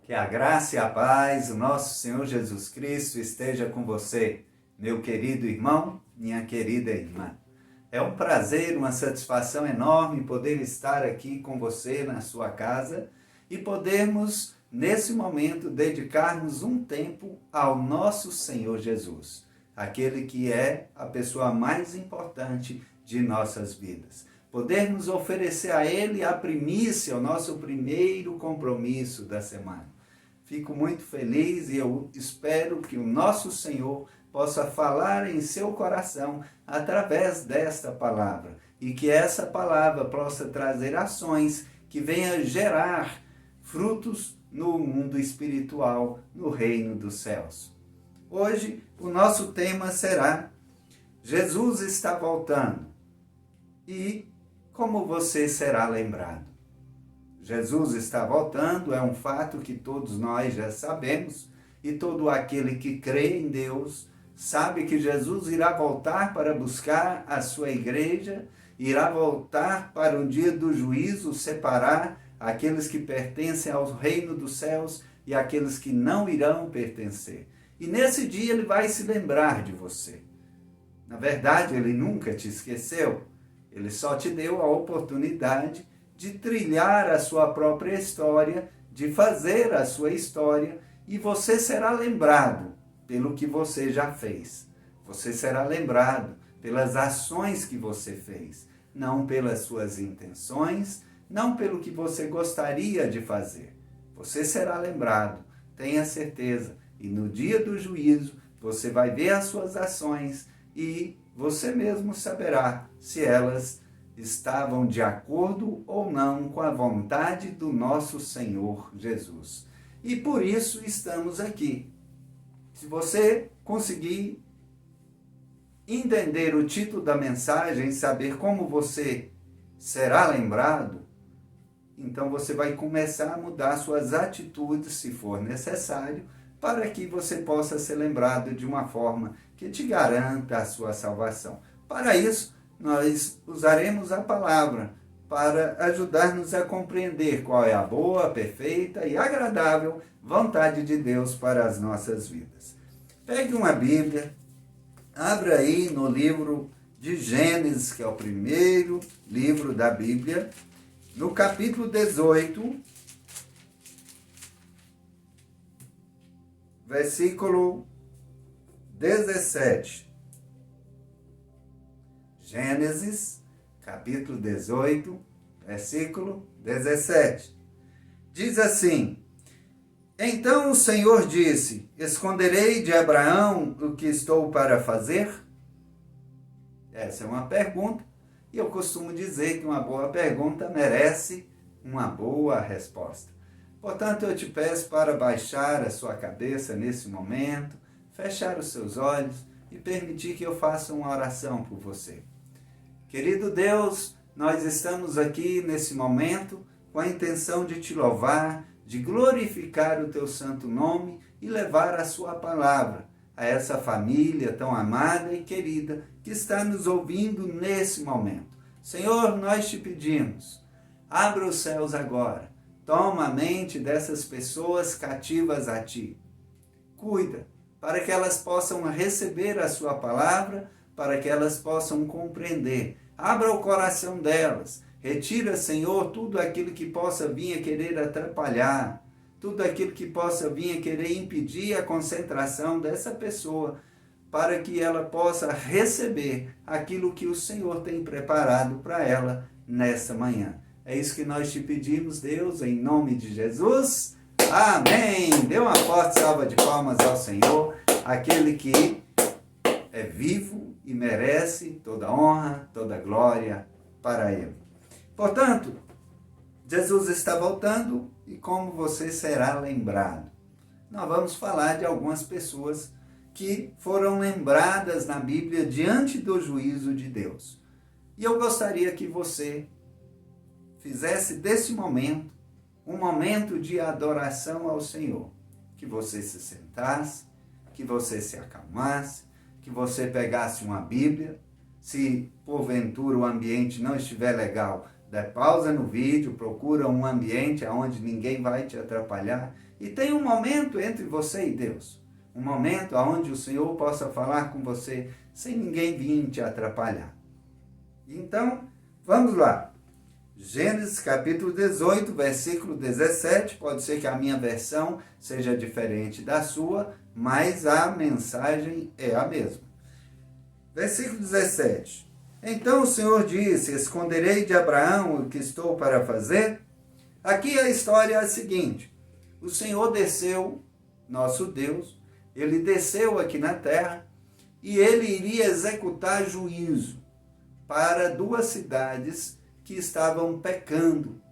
Que a graça e a paz do nosso Senhor Jesus Cristo esteja com você, meu querido irmão, minha querida irmã. É um prazer, uma satisfação enorme poder estar aqui com você na sua casa e podermos, nesse momento, dedicarmos um tempo ao nosso Senhor Jesus, aquele que é a pessoa mais importante de nossas vidas. Podermos oferecer a Ele a primícia, o nosso primeiro compromisso da semana. Fico muito feliz e eu espero que o nosso Senhor possa falar em seu coração através desta palavra e que essa palavra possa trazer ações que venham gerar frutos no mundo espiritual, no reino dos céus. Hoje o nosso tema será Jesus está voltando e como você será lembrado. Jesus está voltando, é um fato que todos nós já sabemos, e todo aquele que crê em Deus sabe que Jesus irá voltar para buscar a sua igreja, irá voltar para o dia do juízo, separar aqueles que pertencem ao reino dos céus e aqueles que não irão pertencer. E nesse dia ele vai se lembrar de você. Na verdade, ele nunca te esqueceu, ele só te deu a oportunidade de trilhar a sua própria história, de fazer a sua história, e você será lembrado pelo que você já fez. Você será lembrado pelas ações que você fez, não pelas suas intenções, não pelo que você gostaria de fazer. Você será lembrado, tenha certeza, e no dia do juízo você vai ver as suas ações e você mesmo saberá se elas estavam de acordo ou não com a vontade do nosso Senhor Jesus. E por isso estamos aqui. Se você conseguir entender o título da mensagem, saber como você será lembrado, então você vai começar a mudar suas atitudes, se for necessário, para que você possa ser lembrado de uma forma que te garanta a sua salvação. Para isso, nós usaremos a palavra para ajudar-nos a compreender qual é a boa, perfeita e agradável vontade de Deus para as nossas vidas. Pegue uma Bíblia, abra aí no livro de Gênesis, que é o primeiro livro da Bíblia, no capítulo 18, versículo 17. Gênesis, capítulo 18, versículo 17. Diz assim: Então o Senhor disse: Esconderei de Abraão o que estou para fazer? Essa é uma pergunta, e eu costumo dizer que uma boa pergunta merece uma boa resposta. Portanto, eu te peço para baixar a sua cabeça nesse momento, fechar os seus olhos e permitir que eu faça uma oração por você. Querido Deus, nós estamos aqui nesse momento com a intenção de te louvar, de glorificar o teu santo nome e levar a sua palavra a essa família tão amada e querida que está nos ouvindo nesse momento. Senhor, nós te pedimos, abra os céus agora, toma a mente dessas pessoas cativas a ti. Cuida, para que elas possam receber a sua palavra, para que elas possam compreender. Abra o coração delas. Retira, Senhor, tudo aquilo que possa vir a querer atrapalhar, tudo aquilo que possa vir a querer impedir a concentração dessa pessoa, para que ela possa receber aquilo que o Senhor tem preparado para ela nesta manhã. É isso que nós te pedimos, Deus, em nome de Jesus. Amém! Dê uma forte salva de palmas ao Senhor, aquele que é vivo e merece toda honra, toda glória para Ele. Portanto, Jesus está voltando e como você será lembrado? Nós vamos falar de algumas pessoas que foram lembradas na Bíblia diante do juízo de Deus. E eu gostaria que você fizesse desse momento um momento de adoração ao Senhor. Que você se sentasse, que você se acalmasse, que você pegasse uma Bíblia. Se porventura o ambiente não estiver legal, dá pausa no vídeo, procura um ambiente onde ninguém vai te atrapalhar e tem um momento entre você e Deus. Um momento onde o Senhor possa falar com você sem ninguém vir te atrapalhar. Então, vamos lá. Gênesis capítulo 18, versículo 17, pode ser que a minha versão seja diferente da sua, mas a mensagem é a mesma. Versículo 17. Então o Senhor disse, esconderei de Abraão o que estou para fazer? Aqui a história é a seguinte, o Senhor desceu, nosso Deus, ele desceu aqui na terra e ele iria executar juízo para duas cidades que estavam pecando.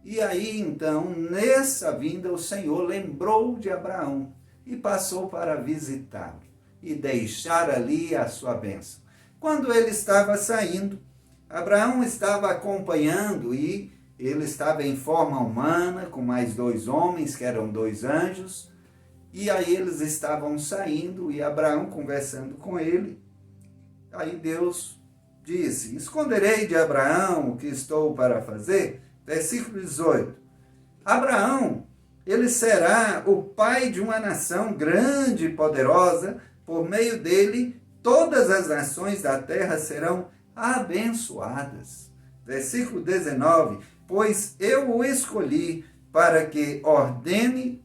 E aí, então, nessa vinda, o Senhor lembrou de Abraão e passou para visitá-lo e deixar ali a sua bênção. Quando ele estava saindo, Abraão estava acompanhando e ele estava em forma humana, com mais 2 homens, que eram 2 anjos, e aí eles estavam saindo e Abraão conversando com ele. Aí Deus disse, esconderei de Abraão o que estou para fazer? Versículo 18. Abraão, ele será o pai de uma nação grande e poderosa, por meio dele todas as nações da terra serão abençoadas. Versículo 19. Pois eu o escolhi para que ordene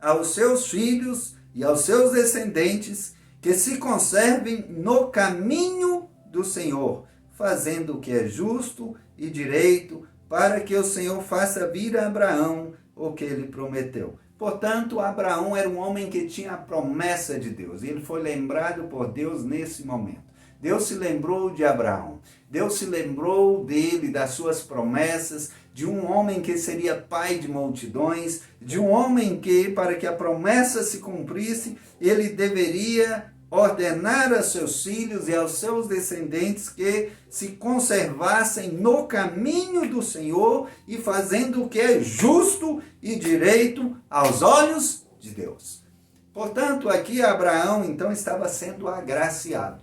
aos seus filhos e aos seus descendentes que se conservem no caminho do Senhor, fazendo o que é justo e direito, para que o Senhor faça vir a Abraão o que ele prometeu. Portanto, Abraão era um homem que tinha a promessa de Deus, e ele foi lembrado por Deus nesse momento. Deus se lembrou de Abraão, Deus se lembrou dele, das suas promessas, de um homem que seria pai de multidões, de um homem que, para que a promessa se cumprisse, ele deveria ordenar a seus filhos e aos seus descendentes que se conservassem no caminho do Senhor e fazendo o que é justo e direito aos olhos de Deus. Portanto, aqui Abraão então estava sendo agraciado.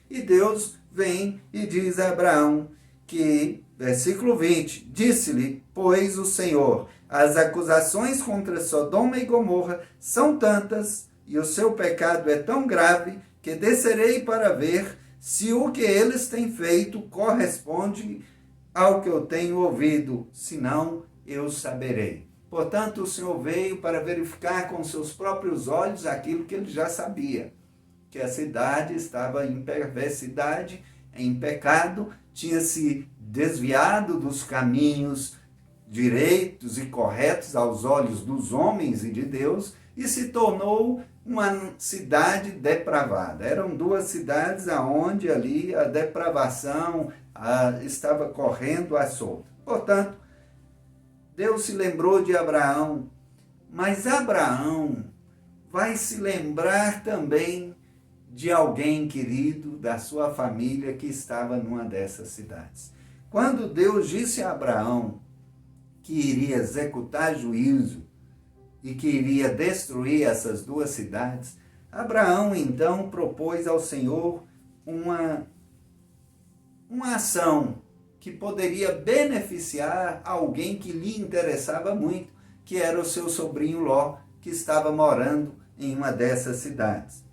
E Deus vem e diz a Abraão que, versículo 20, disse-lhe, pois o Senhor, as acusações contra Sodoma e Gomorra são tantas, e o seu pecado é tão grave, que descerei para ver se o que eles têm feito corresponde ao que eu tenho ouvido, senão eu saberei. Portanto, o Senhor veio para verificar com seus próprios olhos aquilo que ele já sabia, que a cidade estava em perversidade, em pecado, tinha se desviado dos caminhos direitos e corretos aos olhos dos homens e de Deus, e se tornou uma cidade depravada. Eram 2 cidades onde ali a depravação estava correndo à solta. Portanto, Deus se lembrou de Abraão, mas Abraão vai se lembrar também de alguém querido da sua família que estava numa dessas cidades. Quando Deus disse a Abraão que iria executar juízo e que iria destruir essas 2 cidades, Abraão então propôs ao Senhor uma ação que poderia beneficiar alguém que lhe interessava muito, que era o seu sobrinho Ló, que estava morando em uma dessas cidades.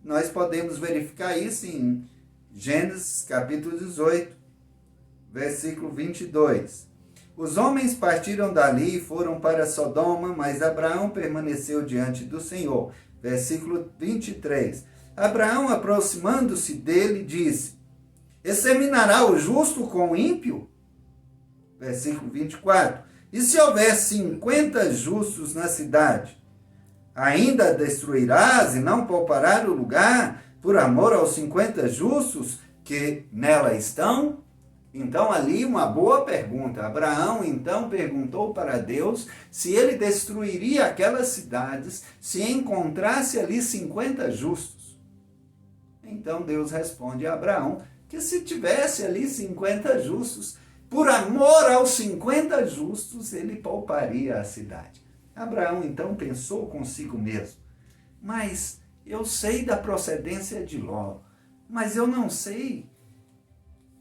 Nós podemos verificar isso em Gênesis capítulo 18, versículo 22. Os homens partiram dali e foram para Sodoma, mas Abraão permaneceu diante do Senhor. Versículo 23. Abraão, aproximando-se dele, disse, exterminará o justo com o ímpio? Versículo 24. E se houver 50 justos na cidade, ainda destruirás e não pouparás o lugar por amor aos 50 justos que nela estão? Então, ali uma boa pergunta. Abraão, então, perguntou para Deus se ele destruiria aquelas cidades se encontrasse ali 50 justos. Então, Deus responde a Abraão que se tivesse ali 50 justos, por amor aos 50 justos, ele pouparia a cidade. Abraão, então, pensou consigo mesmo, mas eu sei da procedência de Ló, mas eu não sei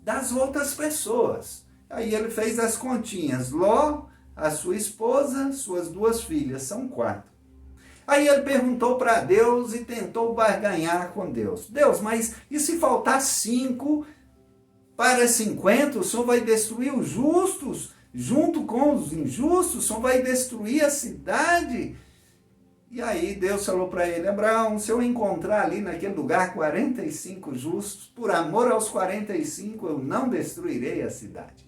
das outras pessoas. Aí ele fez as continhas. Ló, a sua esposa, suas 2 filhas, são 4. Aí ele perguntou para Deus e tentou barganhar com Deus. Deus, mas e se faltar 5 para 50? O Senhor vai destruir os justos junto com os injustos? O Senhor vai destruir a cidade? E aí Deus falou para ele: Abraão, se eu encontrar ali naquele lugar 45 justos, por amor aos 45 eu não destruirei a cidade.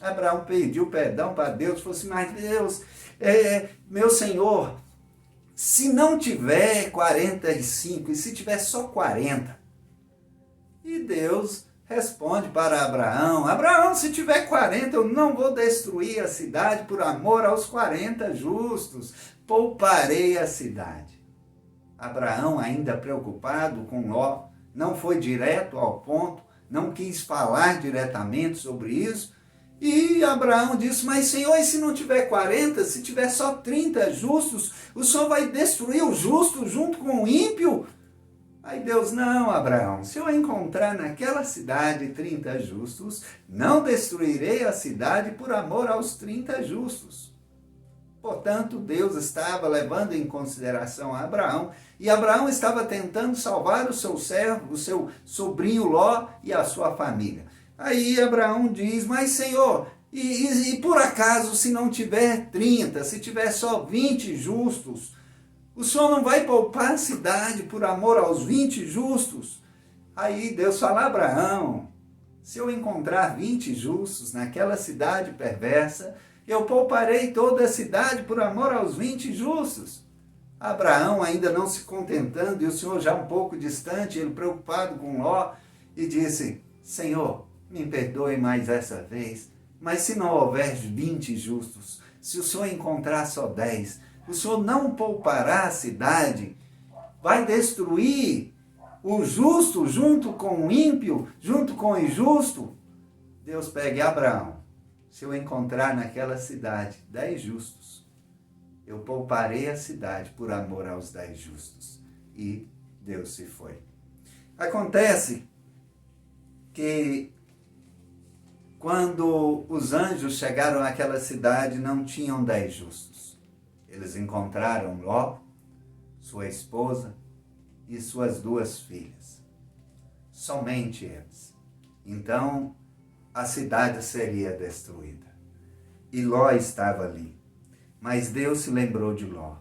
Abraão pediu perdão para Deus, falou assim: mas Deus, meu Senhor, se não tiver 45 e se tiver só 40? E Deus responde para Abraão: Abraão, se tiver 40, eu não vou destruir a cidade por amor aos 40 justos. Pouparei a cidade. Abraão, ainda preocupado com Ló, não foi direto ao ponto, não quis falar diretamente sobre isso. E Abraão disse: mas Senhor, e se não tiver 40, se tiver só 30 justos, o Senhor vai destruir o justo junto com o ímpio? Aí Deus: não, Abraão, se eu encontrar naquela cidade 30 justos, não destruirei a cidade por amor aos 30 justos. Portanto, Deus estava levando em consideração a Abraão, e Abraão estava tentando salvar o seu servo, o seu sobrinho Ló e a sua família. Aí Abraão diz: mas Senhor, e por acaso se não tiver 30, se tiver só 20 justos, o Senhor não vai poupar a cidade por amor aos 20 justos? Aí Deus fala: Abraão, se eu encontrar 20 justos naquela cidade perversa, eu pouparei toda a cidade por amor aos 20 justos. Abraão ainda não se contentando, e o Senhor já um pouco distante, ele preocupado com Ló, e disse: Senhor, me perdoe mais essa vez, mas se não houver 20 justos, se o Senhor encontrar só 10, o Senhor não poupará a cidade, vai destruir o justo junto com o ímpio, junto com o injusto? Deus pega: Abraão, se eu encontrar naquela cidade 10 justos, eu pouparei a cidade por amor aos 10 justos. E Deus se foi. Acontece que quando os anjos chegaram àquela cidade, não tinham 10 justos. Eles encontraram Ló, sua esposa e suas 2 filhas. Somente eles. Então, a cidade seria destruída. E Ló estava ali. Mas Deus se lembrou de Ló.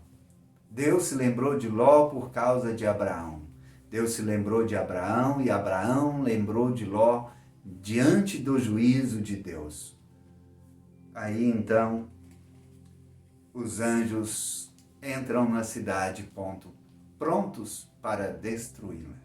Deus se lembrou de Ló por causa de Abraão. Deus se lembrou de Abraão e Abraão lembrou de Ló diante do juízo de Deus. Aí então, os anjos entram na cidade, prontos para destruí-la.